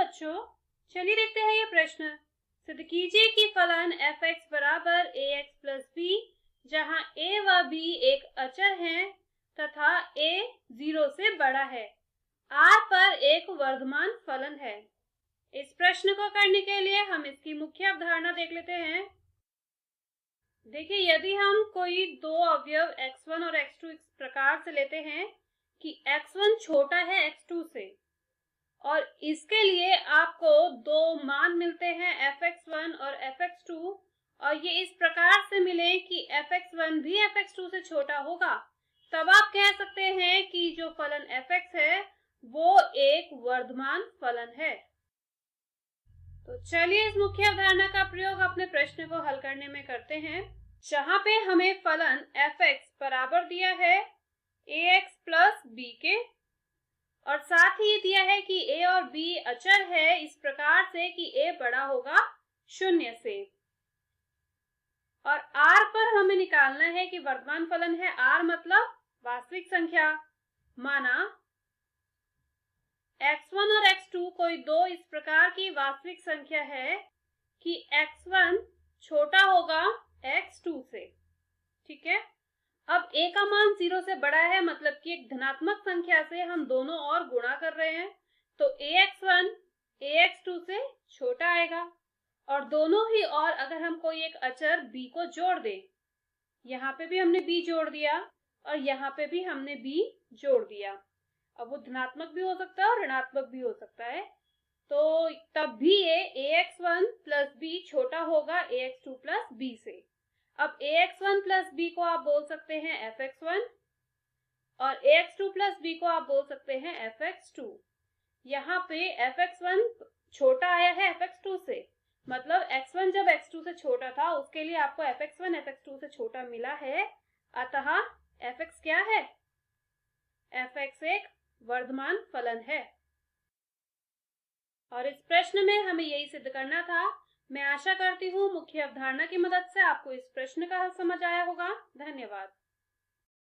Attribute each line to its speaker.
Speaker 1: बच्चों, चलिए देखते हैं ये प्रश्न। सिद्ध कीजिए कि फलन f(x) बराबर ax प्लस b, जहाँ a व b एक अचर हैं तथा a 0 से बड़ा है, r पर एक वर्धमान फलन है। इस प्रश्न को करने के लिए हम इसकी मुख्य अवधारणा देख लेते हैं। देखिए, यदि हम कोई दो अवयव x1 और x2 इस प्रकार से लेते हैं कि x1 छोटा है x2 से, और इसके लिए आपको दो मान मिलते हैं fx1 और fx2, और ये इस प्रकार से मिले कि fx1 भी fx2 से छोटा होगा, तब आप कह सकते हैं कि जो फलन fx है वो एक वर्धमान फलन है। तो चलिए इस मुख्य अवधारणा का प्रयोग अपने प्रश्न को हल करने में करते हैं, जहां पे हमें फलन fx बराबर दिया है ax प्लस b के, और साथ ही दिया है कि a और b अचर है इस प्रकार से कि a बड़ा होगा 0 से, और r पर हमें निकालना है कि वर्धमान फलन है r मतलब वास्तविक संख्या। माना x1 और x2 कोई दो इस प्रकार की वास्तविक संख्या है कि x1 छोटा होगा x2 से। ठीक है, अब a का मान 0 से बड़ा है, मतलब कि एक धनात्मक संख्या से हम दोनों और गुणा कर रहे हैं, तो ax1 ax2 से छोटा आएगा। और दोनों ही और अगर हम कोई एक अचर b को जोड़ दें, यहाँ पे भी हमने b जोड़ दिया और यहाँ पे भी हमने b जोड़ दिया, अब वो धनात्मक भी हो सकता है और ऋणात्मक भी हो सकता है, तो तब भी ये ax1 प्लस b छोटा होगा ax2 प्लस b से। अब ax1 प्लस b को आप बोल सकते हैं fx1, और ax2 प्लस b को आप बोल सकते हैं fx2। यहाँ पे fx1 छोटा आया है fx2 से, मतलब x1 जब x2 से छोटा था उसके लिए आपको fx1 fx2 से छोटा मिला है, अतः fx क्या है? fx एक वर्धमान फलन है। और इस प्रश्न में हमें यही सिद्ध करना था। मैं आशा करती हूँ मुख्य अवधारणा की मदद से आपको इस प्रश्न का हल समझ आया होगा। धन्यवाद।